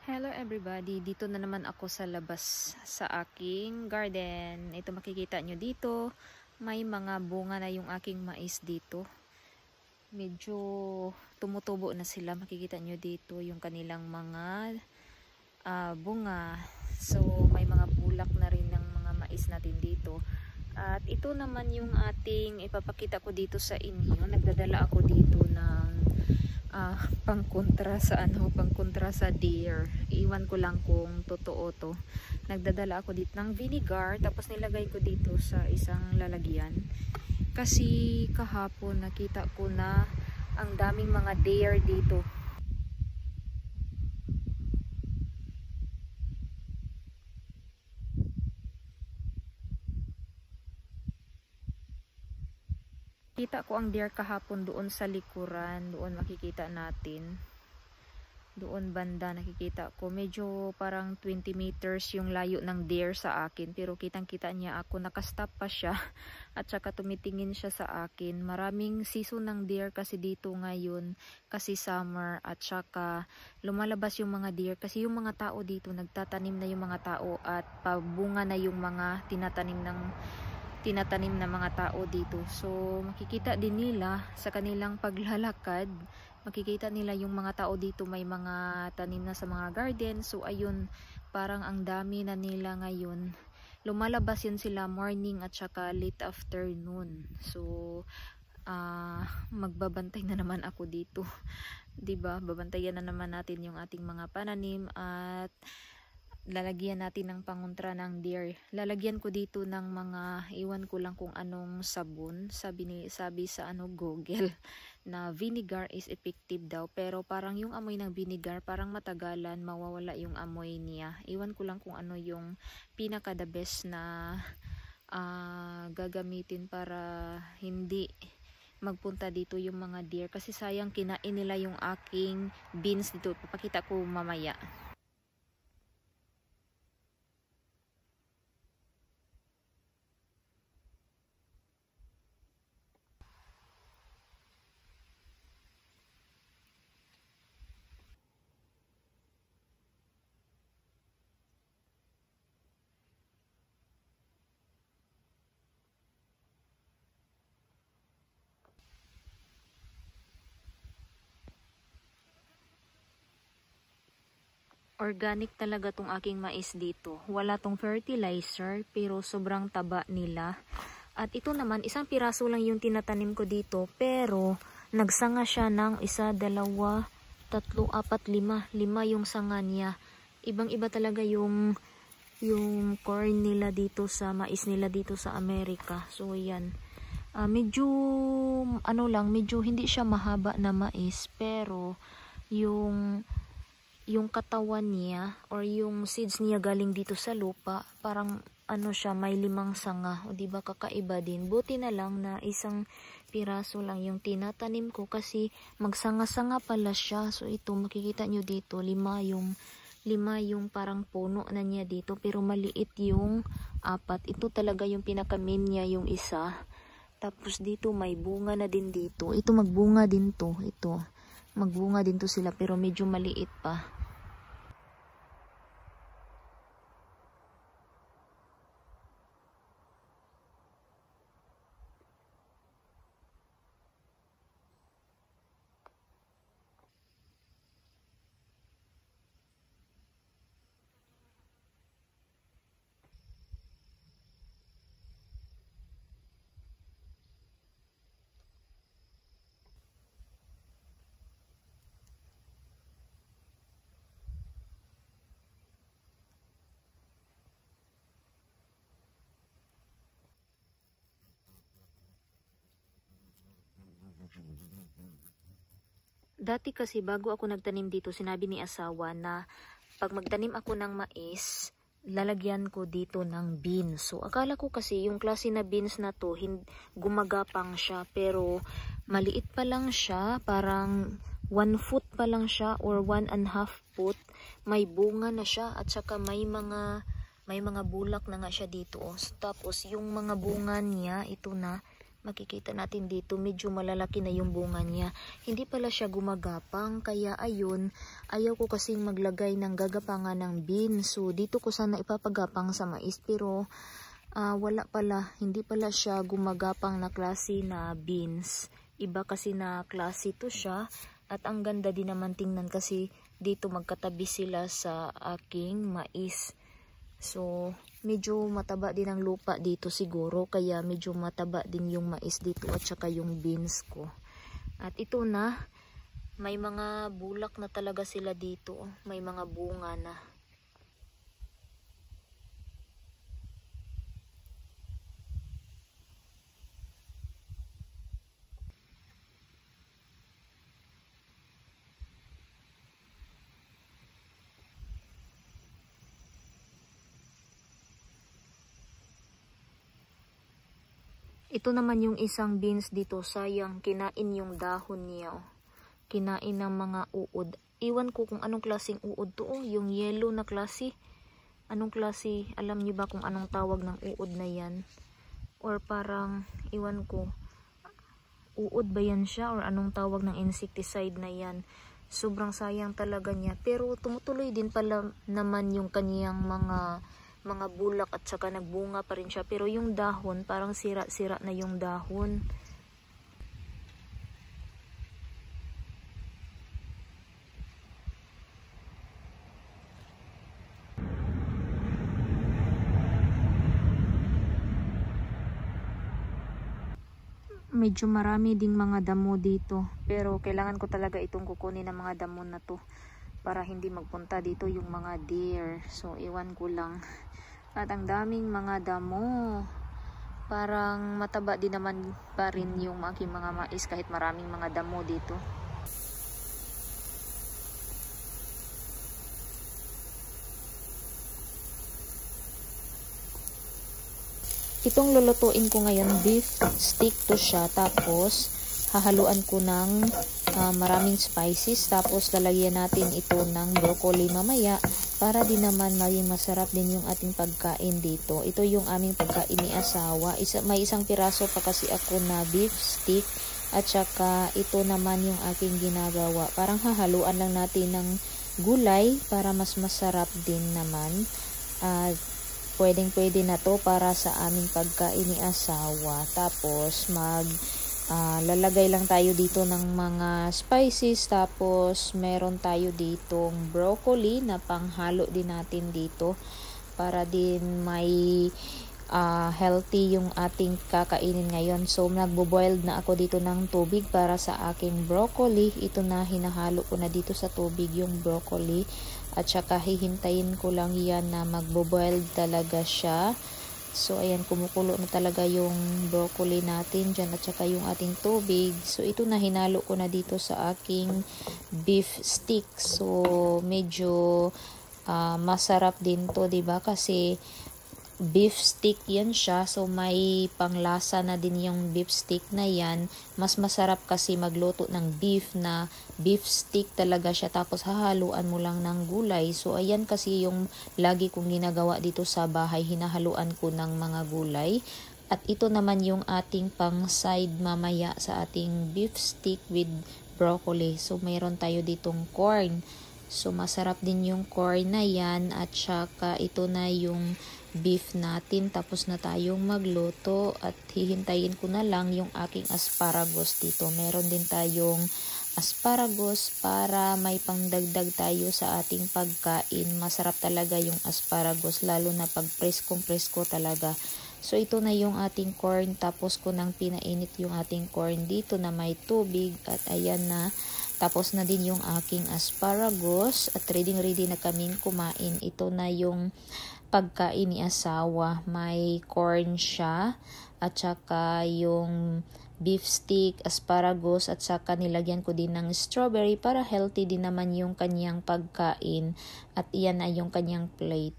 Hello everybody, dito na naman ako sa labas sa aking garden. Ito makikita nyo dito, may mga bunga na yung aking mais dito. Medyo tumutubo na sila, makikita nyo dito yung kanilang mga bunga. So may mga bulak na rin ng mga mais natin dito. At ito naman yung ating ipapakita ko dito sa inyo. Nagdadala ako dito ng pangkontra sa deer. Iwan ko lang kung totoo to. Nagdadala ako dito ng vinegar, tapos nilagay ko dito sa isang lalagyan. Kasi kahapon nakita ko na ang daming mga deer dito. Kita ko ang deer kahapon doon sa likuran, doon makikita natin. Doon banda nakikita ko, medyo parang 20 meters yung layo ng deer sa akin, pero kitang kita niya ako, nakastop pa siya at saka tumitingin siya sa akin. Maraming season ng deer kasi dito ngayon, kasi summer, at saka lumalabas yung mga deer kasi yung mga tao dito, nagtatanim na yung mga tao at pabunga na yung mga tinatanim na mga tao dito. So makikita din nila sa kanilang paglalakad, makikita nila yung mga tao dito, may mga tanim na sa mga garden. So ayun, parang ang dami na nila ngayon. Lumalabas yun sila morning at saka late afternoon. So magbabantay na naman ako dito. 'Di ba? Babantayan na naman natin yung ating mga pananim at lalagyan natin ng pangontra ng deer. Lalagyan ko dito ng mga, iwan ko lang kung anong sabon. Sabi sa Google na vinegar is effective daw, pero parang yung amoy ng vinegar parang matagalan mawawala yung amoy niya. Iwan ko lang kung ano yung pinaka the best na gagamitin para hindi magpunta dito yung mga deer, kasi sayang kinain nila yung aking beans dito. Papakita ko mamaya. Organic talaga tong aking mais dito. Wala tong fertilizer, pero sobrang taba nila. At ito naman, isang piraso lang yung tinatanim ko dito, pero nagsanga siya ng 1, 2, 3, 4, 5. 5 yung sanga niya. Ibang-iba talaga yung corn nila dito, sa mais nila dito sa Amerika. So yan. Medyo medyo hindi siya mahaba na mais, pero yung katawan niya or yung seeds niya galing dito sa lupa, parang siya, may 5 sanga. O diba, kakaiba din. Buti na lang na isang piraso lang yung tinatanim ko, kasi magsanga-sanga pala siya. So ito, makikita nyo dito, 5 yung parang puno na niya dito, pero maliit yung 4. Ito talaga yung pinaka-main niya, yung isa. Tapos dito may bunga na din dito. Ito magbunga din to. Ito magbunga din to sila, pero medyo maliit pa. Dati kasi bago ako nagtanim dito, sinabi ni asawa na pag magtanim ako ng mais, lalagyan ko dito ng beans. So akala ko kasi yung klase na beans na to, gumagapang siya, pero maliit pa lang siya, parang 1 foot pa lang siya or 1.5 foot. May bunga na siya at saka may mga bulak na nga siya dito. So, tapos yung mga bunga niya, ito na, makikita natin dito medyo malalaki na yung bunga niya. Hindi pala siya gumagapang, kaya ayun, ayaw ko kasing maglagay ng gagapangan ng beans. So dito ko sana ipapagapang sa mais, pero wala pala, hindi pala siya gumagapang na klase na beans. Iba kasi na klase to siya, at ang ganda din naman tingnan kasi dito magkatabi sila sa aking mais. So, medyo mataba din ang lupa dito siguro, kaya medyo mataba din yung mais dito at saka yung beans ko. At ito na, may mga bulak na talaga sila dito, may mga bunga na. Ito naman yung isang beans dito, sayang, kinain yung dahon niya. Kinain ng mga uod. Iwan ko kung anong klaseng uod to, yung yellow na klase. Anong klase, alam niyo ba kung anong tawag ng uod na yan? Or parang, iwan ko, uod ba yan siya or anong tawag ng insecticide na yan? Sobrang sayang talaga niya. Pero tumutuloy din pala naman yung kaniyang mga bulak at saka nagbunga pa rin siya. Pero yung dahon, parang sira-sira na yung dahon. Medyo marami ding mga damo dito. Pero kailangan ko talaga itong kukunin ng mga damo na to, para hindi magpunta dito yung mga deer. So iwan ko lang. At ang daming mga damo. Parang mataba din naman pa rin yung aking mga mais kahit maraming mga damo dito. Itong lulutuin ko ngayon, beef stick to siya. Tapos hahaluan ko ng maraming spices, tapos lalagyan natin ito ng broccoli mamaya para din naman maging masarap din yung ating pagkain dito. Ito yung aming pagkain ni asawa. May isang piraso pa kasi ako na beef stick, at saka ito naman yung aking ginagawa. Parang hahaluan lang natin ng gulay para mas masarap din naman. At pwedeng-pwede na to para sa aming pagkain ni asawa. Tapos lalagay lang tayo dito ng mga spices, tapos meron tayo ditong broccoli na panghalo din natin dito para din may healthy yung ating kakainin ngayon. So nagbo-boiled na ako dito ng tubig para sa aking broccoli. Ito na, hinahalo ko na dito sa tubig yung broccoli, at saka hihintayin ko lang yan na magbo-boiled talaga siya. So ayan, kumukulo na talaga yung broccoli natin dyan, at saka yung ating tubig. So ito na, hinalo ko na dito sa aking beef stick. So medyo masarap din to, 'di ba? Kasi beef stick yan siya, so may panglasa na din yung beef stick na yan. Mas masarap kasi magluto ng beef na beef stick talaga siya, tapos hahaluan mo lang ng gulay. So ayan kasi yung lagi kong ginagawa dito sa bahay, hinahaluan ko ng mga gulay. At ito naman yung ating pang side mamaya sa ating beef stick with broccoli. So mayroon tayo ditong corn. So masarap din yung corn na yan, at saka ito na yung beef natin. Tapos na tayong magluto, at hihintayin ko na lang yung aking asparagus dito. Meron din tayong asparagus para may pangdagdag tayo sa ating pagkain. Masarap talaga yung asparagus, lalo na pag preskong-presko talaga. So ito na yung ating corn, tapos ko nang pinainit yung ating corn dito na may tubig, at ayan na. Tapos na din yung aking asparagus, at ready na kaming kumain. Ito na yung pagkain ni asawa. May corn siya, at saka yung beef stick, asparagus, at saka nilagyan ko din ng strawberry para healthy din naman yung kanyang pagkain. At iyan na yung kanyang plate.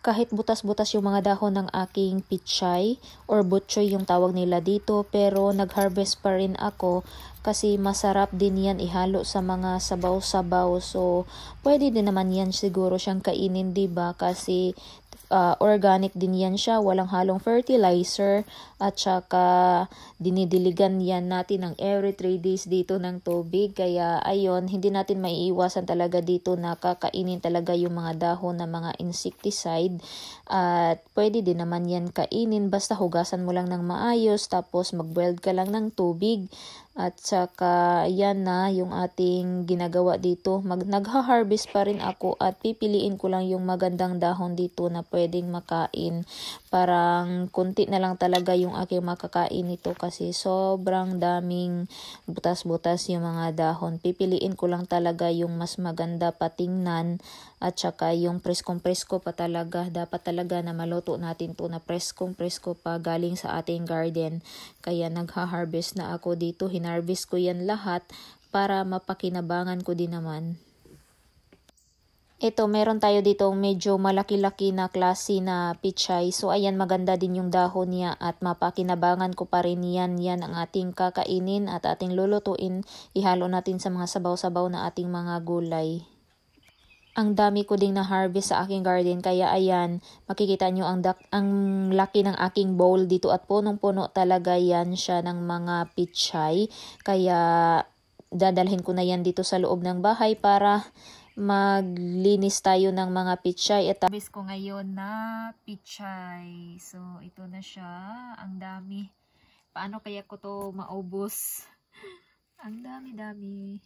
Kahit butas-butas yung mga dahon ng aking pichay or butchoy yung tawag nila dito, pero nag-harvest pa rin ako kasi masarap din yan ihalo sa mga sabaw-sabaw. So, pwede din naman yan siguro siyang kainin, diba? Kasi organic din yan siya, walang halong fertilizer at saka dinidiligan yan natin ng every 3 days dito ng tubig. Kaya ayun, hindi natin maiiwasan talaga dito na kakainin talaga yung mga dahon ng mga insecticide at pwede din naman yan kainin basta hugasan mo lang ng maayos tapos mag-boil ka lang ng tubig. At saka yan na yung ating ginagawa dito. Nagha-harvest pa rin ako at pipiliin ko lang yung magandang dahon dito na pwedeng makain. Parang kunti na lang talaga yung aking makakain nito kasi sobrang daming butas-butas yung mga dahon. Pipiliin ko lang talaga yung mas maganda patingnan at saka yung preskong-presko pa talaga. Dapat talaga na maluto natin to na preskong-presko pa galing sa ating garden. Kaya nagha-harvest na ako dito. Hinarvest ko yan lahat para mapakinabangan ko din naman. Ito, meron tayo dito medyo malaki-laki na klase na pichay. So, ayan, maganda din yung dahon niya at mapakinabangan ko pa rin yan. Yan ang ating kakainin at ating lulutuin. Ihalo natin sa mga sabaw-sabaw na ating mga gulay. Ang dami ko ding na-harvest sa aking garden. Kaya ayan, makikita nyo ang laki ng aking bowl dito at punong-puno talaga yan siya ng mga pichay. Kaya dadalhin ko na yan dito sa loob ng bahay para maglinis tayo ng mga pichay. At harvest ko ngayon na pichay. So, ito na siya. Ang dami. Paano kaya ko to maubos? Ang dami-dami.